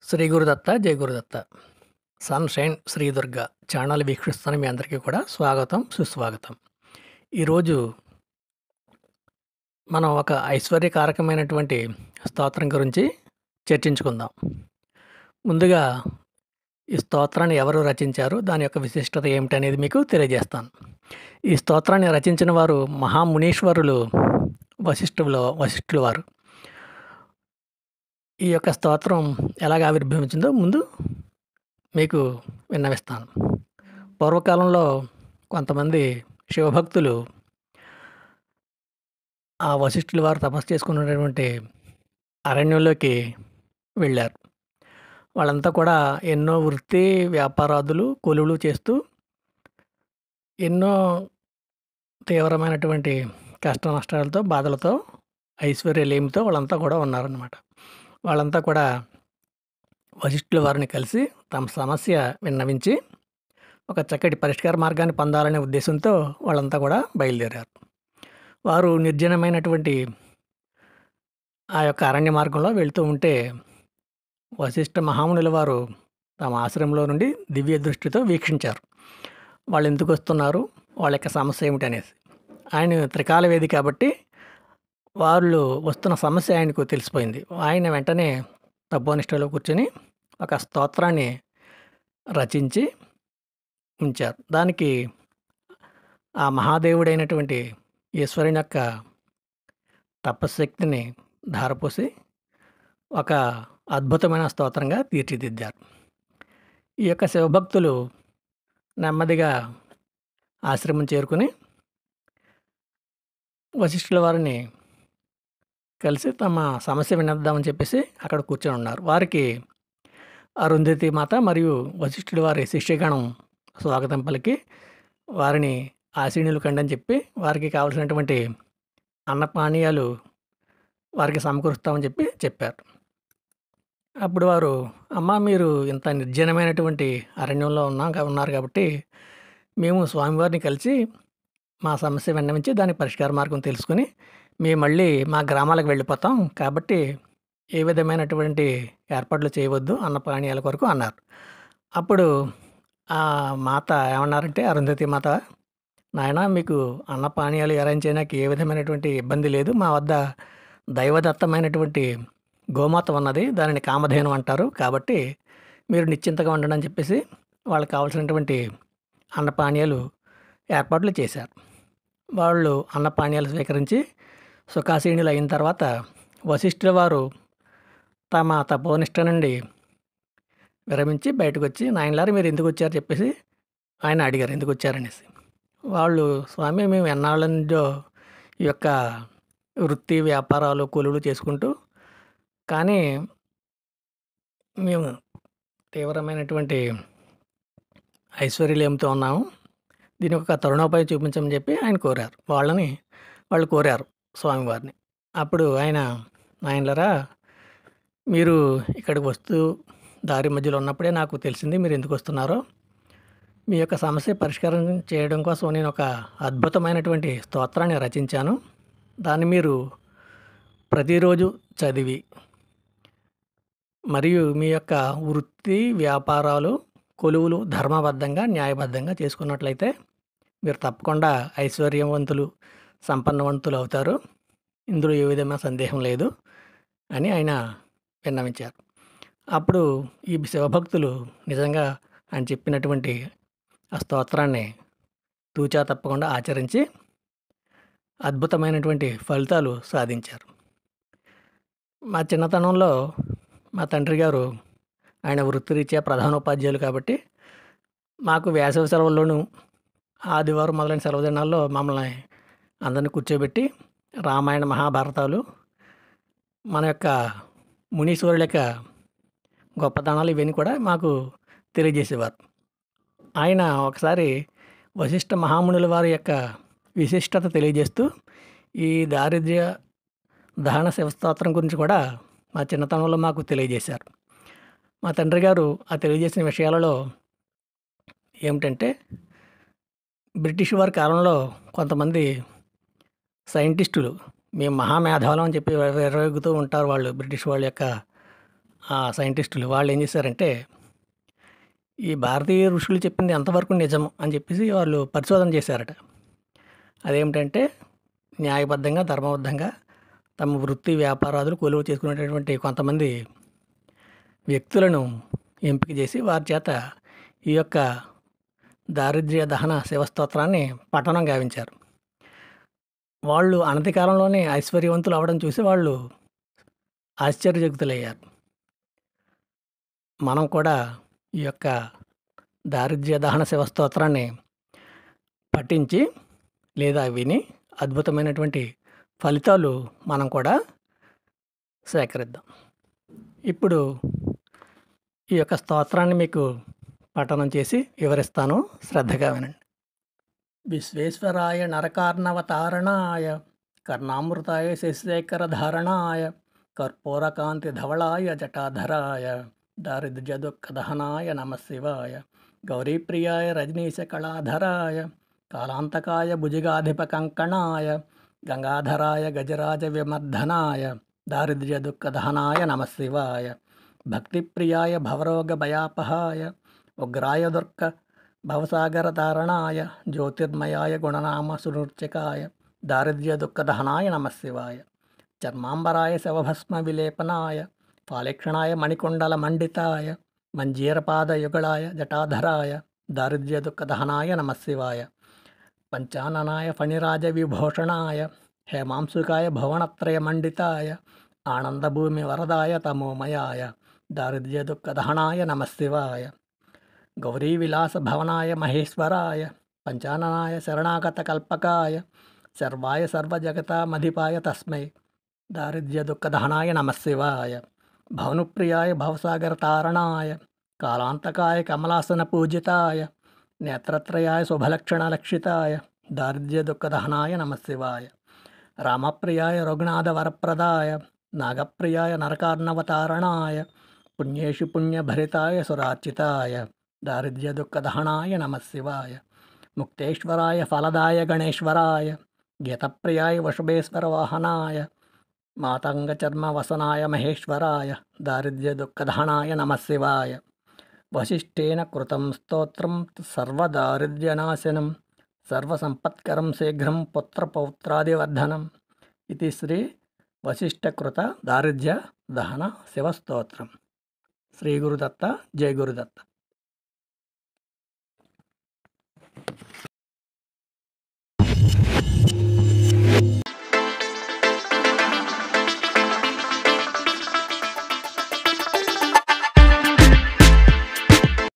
శ్రీ గురుదత్త జై Gurudatta sunshine Shri Durga channel వీక్షిస్తున్న మీ అందరికీ కూడా స్వాగతం సుస్వాగతం. ఈరోజు మనం ఒక ఐశ్వర్యకారకమైనటువంటి స్తోత్రం గురించి చర్చించుకుందాం. ముందుగా ఈ స్తోత్రాన్ని ఎవరు రచించారు, దాని యొక్క విశిష్టత ఏమిటనేది మీకు తెలియజేస్తాను. ఈ స్తోత్రాన్ని రచించిన వారు మహామునీశ్వరులు వశిష్ఠుల వారు. ఈ యొక్క స్తోత్రం ఎలాగ ఆవిర్భవించిందో ముందు మీకు విన్నవిస్తాను. పూర్వకాలంలో కొంతమంది శివభక్తులు ఆ వశిష్ఠుల వారు తపస్సు చేసుకున్నటువంటి అరణ్యంలోకి వెళ్ళారు. వాళ్ళంతా కూడా ఎన్నో వృత్తి వ్యాపారాదులు కొలువులు చేస్తూ ఎన్నో తీవ్రమైనటువంటి కష్ట నష్టాలతో బాధలతో ఐశ్వర్యలేమితో వాళ్ళంతా కూడా ఉన్నారన్నమాట. వాళ్ళంతా కూడా వశిష్ఠుల వారిని కలిసి తమ సమస్య విన్నవించి ఒక చక్కటి పరిష్కార మార్గాన్ని పొందాలనే ఉద్దేశంతో వాళ్ళంతా కూడా బయలుదేరారు. వారు నిర్జనమైనటువంటి ఆ యొక్క అరణ్య మార్గంలో వెళ్తూ ఉంటే వశిష్ఠ మహామునుల వారు తమ ఆశ్రమంలో నుండి దివ్య దృష్టితో వీక్షించారు. వాళ్ళు ఎందుకు వస్తున్నారు, వాళ్ళ యొక్క సమస్య ఏమిటనేసి. ఆయన త్రికాలవేది కాబట్టి వాళ్ళు వస్తున్న సమస్య ఆయనకు తెలిసిపోయింది. ఆయన వెంటనే తపోనిష్టలో కూర్చొని ఒక స్తోత్రాన్ని రచించి ఉంచారు. దానికి ఆ మహాదేవుడైనటువంటి ఈశ్వరుని యొక్క తపశ్శక్తిని ధారపోసి ఒక అద్భుతమైన స్తోత్రంగా తీర్చిదిద్దారు. ఈ యొక్క శివభక్తులు నెమ్మదిగా ఆశ్రమం చేరుకుని వశిష్ఠుల వారిని కలిసి తమ సమస్య వినద్దామని చెప్పేసి అక్కడ కూర్చొని ఉన్నారు. వారికి అరుంధతి మాత మరియు వశిష్ఠుడి వారి శిష్యగణం స్వాగతం పలికి వారిని ఆశీనులు కండని చెప్పి వారికి కావలసినటువంటి అన్నపానీయాలు వారికి సమకూరుస్తామని చెప్పారు. అప్పుడు వారు, అమ్మ మీరు ఇంత నిర్జనమైనటువంటి అరణ్యంలో ఉన్నారు కాబట్టి మేము స్వామివారిని కలిసి మా సమస్య విన్నవించి దానికి పరిష్కార మార్గం తెలుసుకుని మేము మళ్ళీ మా గ్రామాలకు వెళ్ళిపోతాం కాబట్టి ఏ విధమైనటువంటి ఏర్పాట్లు చేయవద్దు అన్నపానీయాల కొరకు అన్నారు. అప్పుడు ఆ మాత ఏమన్నారంటే, అరుంధతి మాత, నాయన మీకు అన్నపానీయాలు అరేంజ్ చేయడానికి ఏ విధమైనటువంటి ఇబ్బంది లేదు. మా వద్ద దైవదత్తమైనటువంటి గోమాత ఉన్నది, దానిని కామధేను అంటారు. కాబట్టి మీరు నిశ్చింతగా ఉండండి అని చెప్పేసి వాళ్ళకి కావాల్సినటువంటి అన్నపానీయాలు ఏర్పాట్లు చేశారు. వాళ్ళు అన్నపానీయాలు స్వీకరించి సుఖాసీనులు అయిన తర్వాత వశిష్ఠుల వారు తమ తపోనిష్ట నుండి విరమించి బయటకు వచ్చి, నాయనలారు మీరు ఎందుకు వచ్చారు చెప్పేసి ఆయన అడిగారు, ఎందుకు వచ్చారనేసి. వాళ్ళు, స్వామి మేము ఎన్నాళ్ళ నుంచో ఈ యొక్క వృత్తి వ్యాపారాలు కొలువులు చేసుకుంటూ, కానీ మేము తీవ్రమైనటువంటి ఐశ్వర్యలేమితో ఉన్నాము, దీనికి ఒక తరుణోపాయం చూపించమని చెప్పి ఆయన కోరారు. వాళ్ళు కోరారు స్వామివారిని. అప్పుడు ఆయన, నాయనలారా మీరు ఇక్కడికి వస్తూ దారి మధ్యలో ఉన్నప్పుడే నాకు తెలిసింది మీరు ఎందుకు వస్తున్నారో. మీ యొక్క సమస్య పరిష్కారం చేయడం కోసం నేను ఒక అద్భుతమైనటువంటి స్తోత్రాన్ని రచించాను. దాన్ని మీరు ప్రతిరోజు చదివి మరియు మీ యొక్క వృత్తి వ్యాపారాలు కొలువులు ధర్మబద్ధంగా న్యాయబద్ధంగా చేసుకున్నట్లయితే మీరు తప్పకుండా ఐశ్వర్యవంతులు సంపన్నవంతులు అవుతారు, ఇందులో ఏ విధమైన సందేహం లేదు అని ఆయన విన్నవించారు. అప్పుడు ఈ శివభక్తులు నిజంగా ఆయన చెప్పినటువంటి ఆ స్తోత్రాన్ని తూచా తప్పకుండా ఆచరించి అద్భుతమైనటువంటి ఫలితాలు సాధించారు. మా చిన్నతనంలో మా తండ్రి గారు, ఆయన వృత్తిరీత్యా ప్రధానోపాధ్యాయులు కాబట్టి మాకు వేసవి సెలవుల్లోనూ ఆదివారం మొదలైన సెలవు దినాల్లో మమ్మల్ని అందరిని కూర్చోబెట్టి రామాయణ మహాభారతాలు, మన యొక్క మునీశ్వరుల యొక్క గొప్పతనాలు ఇవన్నీ కూడా మాకు తెలియజేసేవారు. ఆయన ఒకసారి వశిష్ఠ మహామునుల వారి యొక్క విశిష్టత తెలియజేస్తూ ఈ దారిద్ర్య దహన శివస్తోత్రం గురించి కూడా మా చిన్నతనంలో మాకు తెలియజేశారు. మా తండ్రి గారు ఆ తెలియజేసిన విషయాలలో ఏమిటంటే, బ్రిటిష్ వారి కాలంలో కొంతమంది సైంటిస్టులు మేము మహామేధావులం అని చెప్పి విర్రవీగుతూ ఉంటారు. వాళ్ళు బ్రిటిష్ వాళ్ళ యొక్క ఆ సైంటిస్టులు వాళ్ళు ఏం చేశారంటే, ఈ భారతీయ ఋషులు చెప్పింది ఎంతవరకు నిజం అని చెప్పేసి వాళ్ళు పరిశోధన చేశారట. అదేమిటంటే న్యాయబద్ధంగా, ధర్మబద్ధంగా తమ వృత్తి వ్యాపారాదులు కొలువు చేసుకునేటటువంటి కొంతమంది వ్యక్తులను ఎంపిక చేసి వారి చేత ఈ యొక్క దారిద్ర్య దహన శివస్తోత్రాన్ని పఠనం గావించారు. వాళ్ళు అనతి కాలంలోనే ఐశ్వర్యవంతులు అవ్వడం చూసి వాళ్ళు ఆశ్చర్యచకితులయ్యారు. మనం కూడా ఈ యొక్క దారిద్ర్య దహన శివస్తోత్రాన్ని పఠించి లేదా విని అద్భుతమైనటువంటి ఫలితాలు మనం కూడా సేకరిద్దాం. ఇప్పుడు ఈ యొక్క స్తోత్రాన్ని మీకు పఠనం చేసి వివరిస్తాను, శ్రద్ధగా వినండి. విశ్వేశ్వరాయ నరకార్ణవతారణాయ కర్ణామృతాయ శశిశేఖరధారణాయ కర్పూరకాంతి ధవళాయ జటాధరాయ దారిద్ర్య దుఃఖదహనాయ నమః శివాయ గౌరీప్రియాయ రజనీశకళాధరాయ కాలాంతకాయ భుజగాధిప కంకణాయ గంగాధరాయ గజరాజ విమర్ధనాయ దారిద్ర్య దుఃఖదహనాయ నమః శివాయ భక్తిప్రియాయ భవరోగ భయాపహాయ ఉగ్రాయ దుర్గ భవసాగరతారణాయ జ్యోతిర్మయాయ గుణనామ సునూర్చకాయ దారిద్ర్య దుఃఖదహనాయ నమః శివాయ చర్మాంబరాయ శవభస్మ విలేపనాయ ఫాలేక్షణాయ మణికొండల మండితాయ మంజీరపాదయుగళాయ జటాధరాయ దారిద్ర్య దుఃఖదహనాయ నమః శివాయ పంచాననాయ ఫణిరాజ విభూషణాయ హేమాంశుకాయ భువనత్రయ మండితాయ ఆనందభూమి వరదాయ తమోమయాయ దారిద్ర్య దుఃఖదహనాయ నమః శివాయ గౌరీ విలాస భవనాయ మహేశ్వరాయ పంచాననాయ శరణాగత కల్పకాయ సర్వాయ సర్వజగతామధిపాయ తస్మై దారిద్ర్య దుఃఖదహనాయ నమః శివాయ భవనుప్రియాయ భవసాగర తారణాయ కాలాంతకాయ కమలాసన పూజితాయ నేత్రత్రయాయ శుభలక్షణలక్షితాయ దారిద్ర్య దుఃఖదహనాయ నమః శివాయ రామప్రియాయ రఘునాథ వరప్రదాయ నాగప్రియాయ నరకార్ణవతారణాయ పుణ్యేషు పుణ్యభరితాయ సురార్చితాయ దారిద్ర్య దుఃఖదహనాయ నమః శివాయ ముక్తేశ్వరాయ ఫలదాయ గణేశ్వరాయ గీతప్రియాయ వశుభేశ్వర వాహనాయ మాతంగచర్మ వసనాయ మహేశ్వరాయ దారిద్ర్య దుఃఖదహనాయ నమః శివాయ వశిష్ఠేన కృతం స్తోత్రం సర్వదారిద్ర్యనాశనం సర్వసంపత్కరం శీఘ్రం పుత్రపౌత్రాదివర్ధనం ఇది శ్రీ వశిష్ఠకృత దారిద్ర్య దహన శివస్తోత్రం. శ్రీ గురుదత్త, జై గురుదత్త.